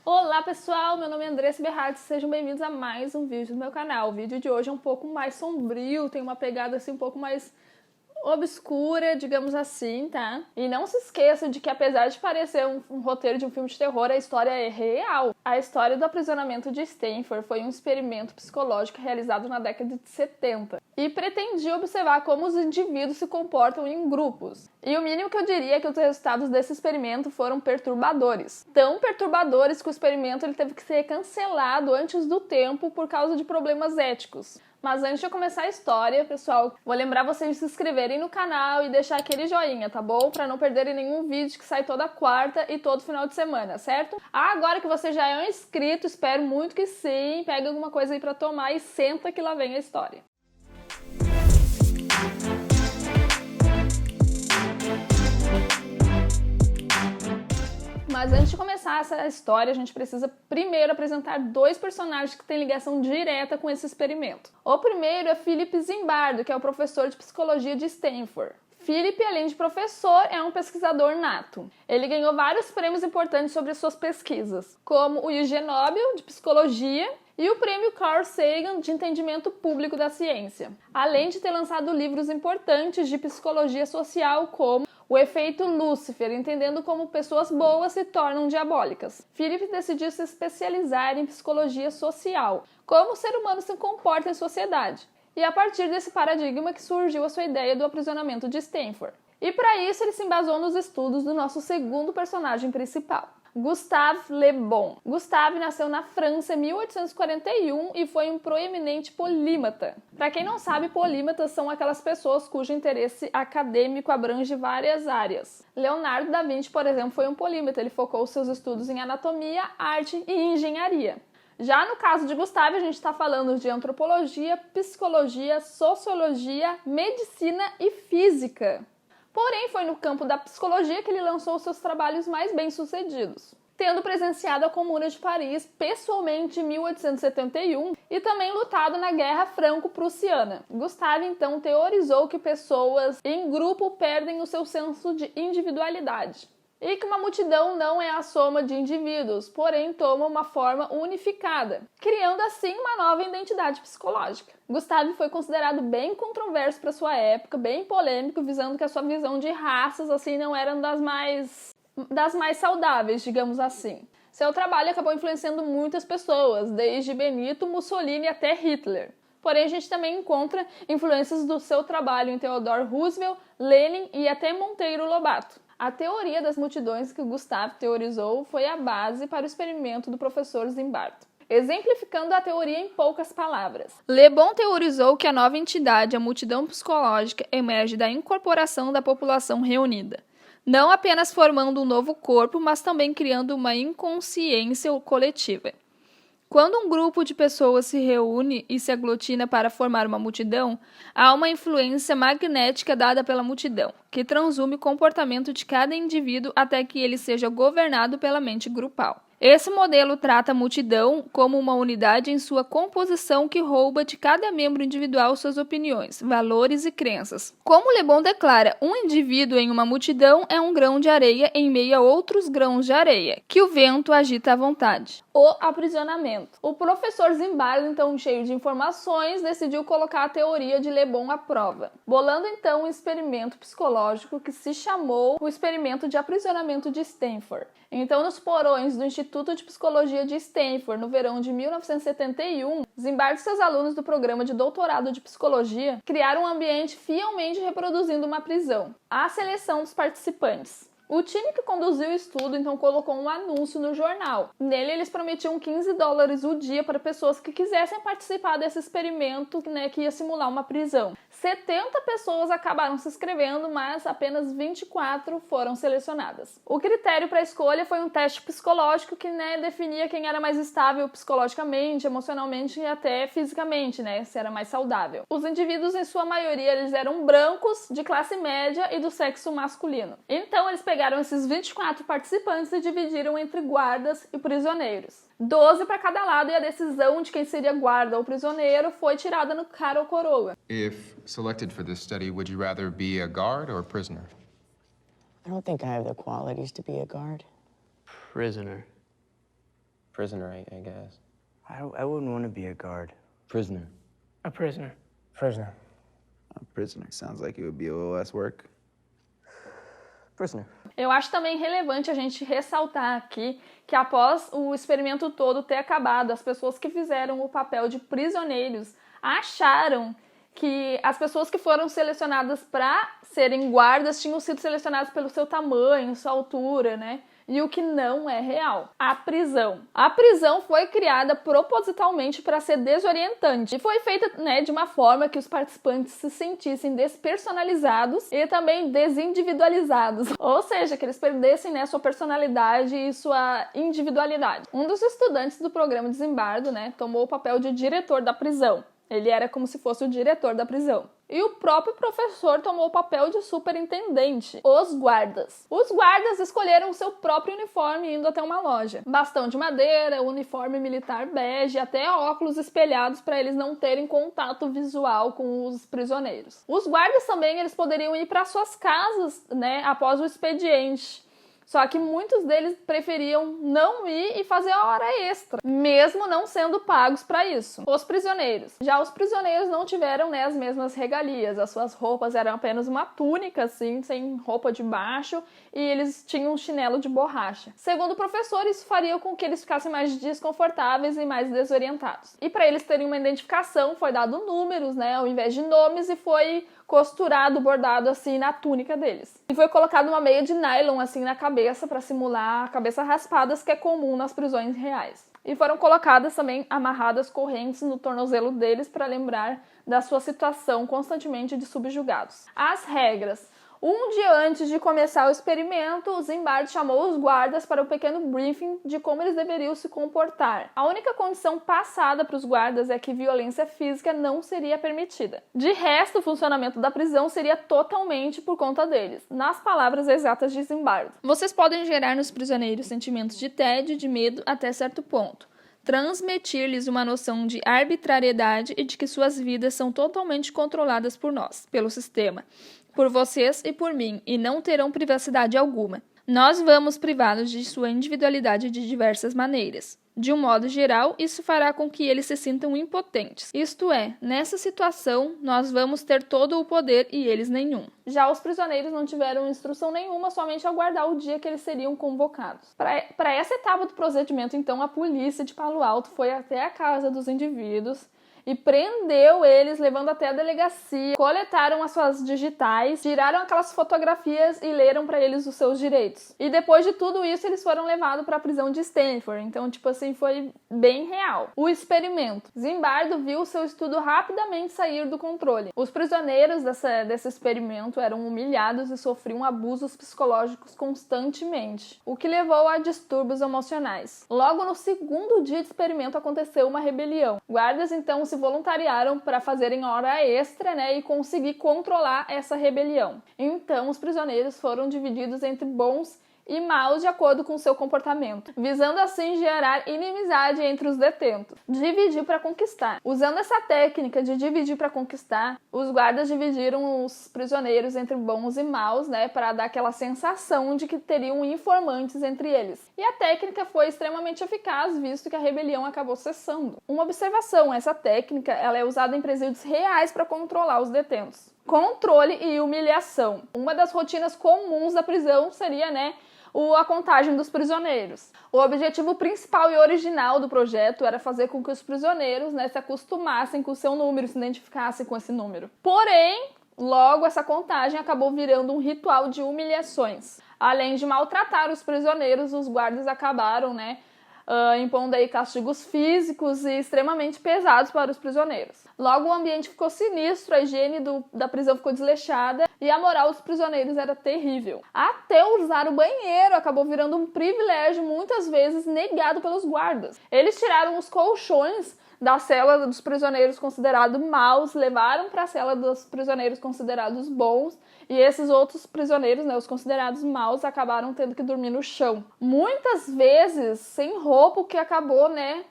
Olá pessoal, meu nome é Andressa Berratti, sejam bem-vindos a mais um vídeo do meu canal. O vídeo de hoje é um pouco mais sombrio, tem uma pegada assim um pouco mais obscura, digamos assim, tá? E não se esqueça de que apesar de parecer um roteiro de um filme de terror, a história é real. A história do aprisionamento de Stanford foi um experimento psicológico realizado na década de 70 e pretendia observar como os indivíduos se comportam em grupos. E o mínimo que eu diria é que os resultados desse experimento foram perturbadores. Tão perturbadores que o experimento ele teve que ser cancelado antes do tempo por causa de problemas éticos. Mas antes de eu começar a história, pessoal, vou lembrar vocês de se inscreverem no canal e deixar aquele joinha, tá bom? Pra não perderem nenhum vídeo que sai toda quarta e todo final de semana, certo? Agora que você já é um inscrito, espero muito que sim, pega alguma coisa aí pra tomar e senta que lá vem a história. Mas antes de começar essa história, a gente precisa primeiro apresentar dois personagens que têm ligação direta com esse experimento. O primeiro é Philip Zimbardo, que é o professor de psicologia de Stanford. Philip, além de professor, é um pesquisador nato. Ele ganhou vários prêmios importantes sobre suas pesquisas, como o Ig Nobel de Psicologia e o prêmio Carl Sagan de Entendimento Público da Ciência, além de ter lançado livros importantes de psicologia social, como O Efeito Lúcifer, entendendo como pessoas boas se tornam diabólicas. Philip decidiu se especializar em psicologia social, como o ser humano se comporta em sociedade. E a partir desse paradigma que surgiu a sua ideia do aprisionamento de Stanford. E para isso ele se embasou nos estudos do nosso segundo personagem principal, Gustave Le Bon. Gustave nasceu na França em 1841 e foi um proeminente polímata. Para quem não sabe, polímatas são aquelas pessoas cujo interesse acadêmico abrange várias áreas. Leonardo da Vinci, por exemplo, foi um polímata. Ele focou seus estudos em anatomia, arte e engenharia. Já no caso de Gustave, a gente está falando de antropologia, psicologia, sociologia, medicina e física. Porém, foi no campo da psicologia que ele lançou seus trabalhos mais bem-sucedidos, tendo presenciado a Comuna de Paris pessoalmente em 1871 e também lutado na Guerra Franco-Prussiana. Gustave, então, teorizou que pessoas em grupo perdem o seu senso de individualidade e que uma multidão não é a soma de indivíduos, porém toma uma forma unificada, criando assim uma nova identidade psicológica. Gustave foi considerado bem controverso para sua época, bem polêmico, visando que a sua visão de raças assim não era das mais saudáveis, digamos assim. Seu trabalho acabou influenciando muitas pessoas, desde Benito Mussolini até Hitler. Porém, a gente também encontra influências do seu trabalho em Theodore Roosevelt, Lenin e até Monteiro Lobato. A teoria das multidões que Gustave teorizou foi a base para o experimento do professor Zimbardo. Exemplificando a teoria em poucas palavras, Le Bon teorizou que a nova entidade, a multidão psicológica, emerge da incorporação da população reunida, não apenas formando um novo corpo, mas também criando uma inconsciência coletiva. Quando um grupo de pessoas se reúne e se aglutina para formar uma multidão, há uma influência magnética dada pela multidão, que transsume o comportamento de cada indivíduo até que ele seja governado pela mente grupal. Esse modelo trata a multidão como uma unidade em sua composição que rouba de cada membro individual suas opiniões, valores e crenças. Como Le Bon declara, um indivíduo em uma multidão é um grão de areia em meio a outros grãos de areia, que o vento agita à vontade. O aprisionamento. O professor Zimbardo, então cheio de informações, decidiu colocar a teoria de Le Bon à prova, bolando então um experimento psicológico que se chamou o experimento de aprisionamento de Stanford. Então, nos porões do Instituto de Psicologia de Stanford, no verão de 1971, Zimbardo e seus alunos do programa de doutorado de psicologia criaram um ambiente fielmente reproduzindo uma prisão. A seleção dos participantes. O time que conduziu o estudo, então, colocou um anúncio no jornal. Nele, eles prometiam $15 o dia para pessoas que quisessem participar desse experimento, que ia simular uma prisão. 70 pessoas acabaram se inscrevendo, mas apenas 24 foram selecionadas. O critério para a escolha foi um teste psicológico que definia quem era mais estável psicologicamente, emocionalmente e até fisicamente, se era mais saudável. Os indivíduos, em sua maioria, eles eram brancos, de classe média e do sexo masculino. Então, eles pegaram esses 24 participantes e dividiram entre guardas e prisioneiros. 12 para cada lado, e a decisão de quem seria guarda ou prisioneiro foi tirada no cara ou coroa. If selected for this study, would you rather be a guard or a prisoner? I don't think I have the qualities to be a guard. Prisoner. Prisoner, I guess. I wouldn't want to be a guard. Prisoner. A prisoner. Prisoner. A prisoner sounds like it would be a little less work. Prisoner. Eu acho também relevante a gente ressaltar aqui que após o experimento todo ter acabado, as pessoas que fizeram o papel de prisioneiros acharam que as pessoas que foram selecionadas para serem guardas tinham sido selecionadas pelo seu tamanho, sua altura, né? E o que não é real. A prisão. A prisão foi criada propositalmente para ser desorientante e foi feita, né, de uma forma que os participantes se sentissem despersonalizados e também desindividualizados. Ou seja, que eles perdessem, né, sua personalidade e sua individualidade. Um dos estudantes do programa Desembardo, né, tomou o papel de diretor da prisão. Ele era como se fosse o diretor da prisão. E o próprio professor tomou o papel de superintendente. Os guardas. Os guardas escolheram o seu próprio uniforme indo até uma loja. Bastão de madeira, uniforme militar bege, até óculos espelhados para eles não terem contato visual com os prisioneiros. Os guardas também eles poderiam ir para suas casas, né, após o expediente. Só que muitos deles preferiam não ir e fazer a hora extra, mesmo não sendo pagos para isso. Os prisioneiros. Já os prisioneiros não tiveram, né, as mesmas regalias. As suas roupas eram apenas uma túnica, assim, sem roupa de baixo, e eles tinham um chinelo de borracha. Segundo o professor, isso faria com que eles ficassem mais desconfortáveis e mais desorientados. E para eles terem uma identificação, foi dado números, né, ao invés de nomes, e foi costurado, bordado assim na túnica deles. E foi colocado uma meia de nylon assim na cabeça para simular a cabeça raspadas que é comum nas prisões reais. E foram colocadas também amarradas correntes no tornozelo deles para lembrar da sua situação constantemente de subjugados. As regras. Um dia antes de começar o experimento, o Zimbardo chamou os guardas para um pequeno briefing de como eles deveriam se comportar. A única condição passada para os guardas é que violência física não seria permitida. De resto, o funcionamento da prisão seria totalmente por conta deles, nas palavras exatas de Zimbardo. Vocês podem gerar nos prisioneiros sentimentos de tédio e de medo até certo ponto. Transmitir-lhes uma noção de arbitrariedade e de que suas vidas são totalmente controladas por nós, pelo sistema, por vocês e por mim, e não terão privacidade alguma. Nós vamos privá-los de sua individualidade de diversas maneiras. De um modo geral, isso fará com que eles se sintam impotentes. Isto é, nessa situação, nós vamos ter todo o poder e eles nenhum. Já os prisioneiros não tiveram instrução nenhuma, somente aguardar o dia que eles seriam convocados. Para essa etapa do procedimento, então, a polícia de Palo Alto foi até a casa dos indivíduos e prendeu eles, levando até a delegacia, coletaram as suas digitais, tiraram aquelas fotografias e leram para eles os seus direitos. E depois de tudo isso, eles foram levados para a prisão de Stanford. Então, tipo assim, foi bem real. O experimento. Zimbardo viu o seu estudo rapidamente sair do controle. Os prisioneiros desse experimento eram humilhados e sofriam abusos psicológicos constantemente, o que levou a distúrbios emocionais. Logo no segundo dia de experimento aconteceu uma rebelião. Guardas então se voluntariaram para fazerem hora extra, né, e conseguir controlar essa rebelião. Então, os prisioneiros foram divididos entre bons e maus de acordo com seu comportamento, visando assim gerar inimizade entre os detentos. Dividir para conquistar. Usando essa técnica de dividir para conquistar, os guardas dividiram os prisioneiros entre bons e maus, né, para dar aquela sensação de que teriam informantes entre eles. E a técnica foi extremamente eficaz, visto que a rebelião acabou cessando. Uma observação, essa técnica ela é usada em presídios reais para controlar os detentos. Controle e humilhação. Uma das rotinas comuns da prisão seria, né, a contagem dos prisioneiros. O objetivo principal e original do projeto era fazer com que os prisioneiros, né, se acostumassem com o seu número, se identificassem com esse número. Porém, logo essa contagem acabou virando um ritual de humilhações. Além de maltratar os prisioneiros, os guardas acabaram, né, impondo aí castigos físicos e extremamente pesados para os prisioneiros. Logo o ambiente ficou sinistro, a higiene da prisão ficou desleixada e a moral dos prisioneiros era terrível. Até usar o banheiro acabou virando um privilégio muitas vezes negado pelos guardas. Eles tiraram os colchões da cela dos prisioneiros considerados maus, levaram para a cela dos prisioneiros considerados bons, e esses outros prisioneiros, né, os considerados maus, acabaram tendo que dormir no chão. Muitas vezes sem roupa, o que acabou, né,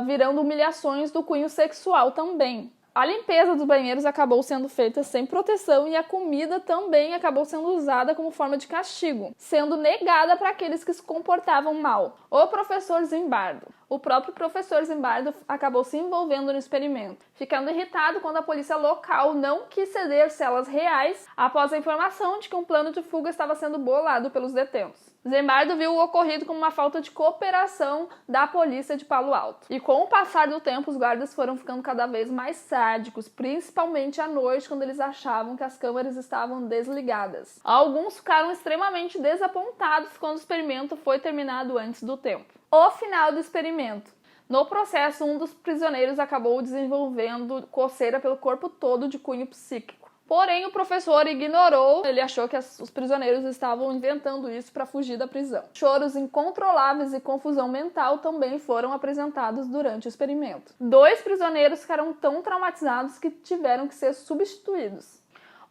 virando humilhações do cunho sexual também. A limpeza dos banheiros acabou sendo feita sem proteção e a comida também acabou sendo usada como forma de castigo, sendo negada para aqueles que se comportavam mal. O professor Zimbardo. O próprio professor Zimbardo acabou se envolvendo no experimento, ficando irritado quando a polícia local não quis ceder celas reais após a informação de que um plano de fuga estava sendo bolado pelos detentos. Zimbardo viu o ocorrido como uma falta de cooperação da polícia de Palo Alto. E com o passar do tempo, os guardas foram ficando cada vez mais sádicos, principalmente à noite, quando eles achavam que as câmeras estavam desligadas. Alguns ficaram extremamente desapontados quando o experimento foi terminado antes do tempo. O final do experimento. No processo, um dos prisioneiros acabou desenvolvendo coceira pelo corpo todo de cunho psíquico. Porém, o professor ignorou, ele achou que os prisioneiros estavam inventando isso para fugir da prisão. Choros incontroláveis e confusão mental também foram apresentados durante o experimento. 2 prisioneiros ficaram tão traumatizados que tiveram que ser substituídos.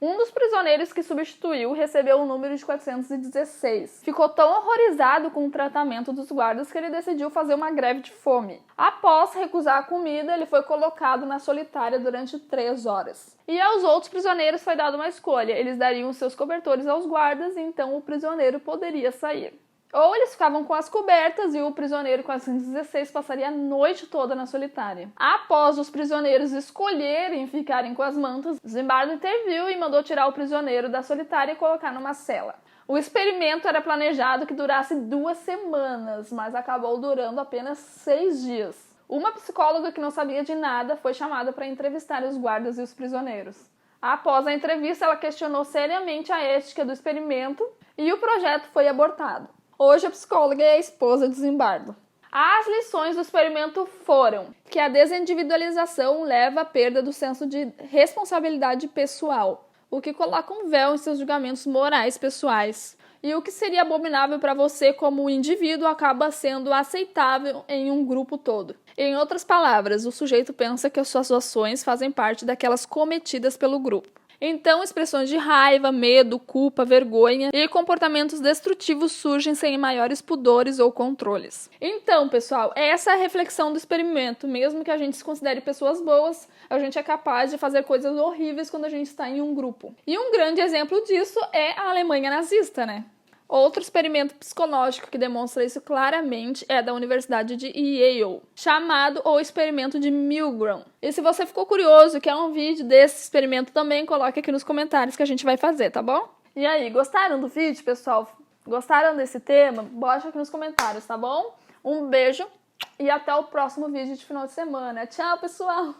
Um dos prisioneiros que substituiu recebeu o número de 416. Ficou tão horrorizado com o tratamento dos guardas que ele decidiu fazer uma greve de fome. Após recusar a comida, ele foi colocado na solitária durante 3 horas. E aos outros prisioneiros foi dada uma escolha. Eles dariam seus cobertores aos guardas e então o prisioneiro poderia sair. Ou eles ficavam com as cobertas e o prisioneiro 416 passaria a noite toda na solitária. Após os prisioneiros escolherem ficarem com as mantas, Zimbardo interviu e mandou tirar o prisioneiro da solitária e colocar numa cela. O experimento era planejado que durasse 2 semanas, mas acabou durando apenas 6 dias. Uma psicóloga que não sabia de nada foi chamada para entrevistar os guardas e os prisioneiros. Após a entrevista, ela questionou seriamente a ética do experimento e o projeto foi abortado. Hoje a psicóloga é a esposa de Zimbardo. As lições do experimento foram que a desindividualização leva à perda do senso de responsabilidade pessoal, o que coloca um véu em seus julgamentos morais pessoais. E o que seria abominável para você como indivíduo acaba sendo aceitável em um grupo todo. Em outras palavras, o sujeito pensa que as suas ações fazem parte daquelas cometidas pelo grupo. Então, expressões de raiva, medo, culpa, vergonha e comportamentos destrutivos surgem sem maiores pudores ou controles. Então, pessoal, essa é a reflexão do experimento. Mesmo que a gente se considere pessoas boas, a gente é capaz de fazer coisas horríveis quando a gente está em um grupo. E um grande exemplo disso é a Alemanha nazista, né? Outro experimento psicológico que demonstra isso claramente é da Universidade de Yale, chamado o experimento de Milgram. E se você ficou curioso e quer um vídeo desse experimento também, coloque aqui nos comentários que a gente vai fazer, tá bom? E aí, gostaram do vídeo, pessoal? Gostaram desse tema? Bote aqui nos comentários, tá bom? Um beijo e até o próximo vídeo de final de semana. Tchau, pessoal!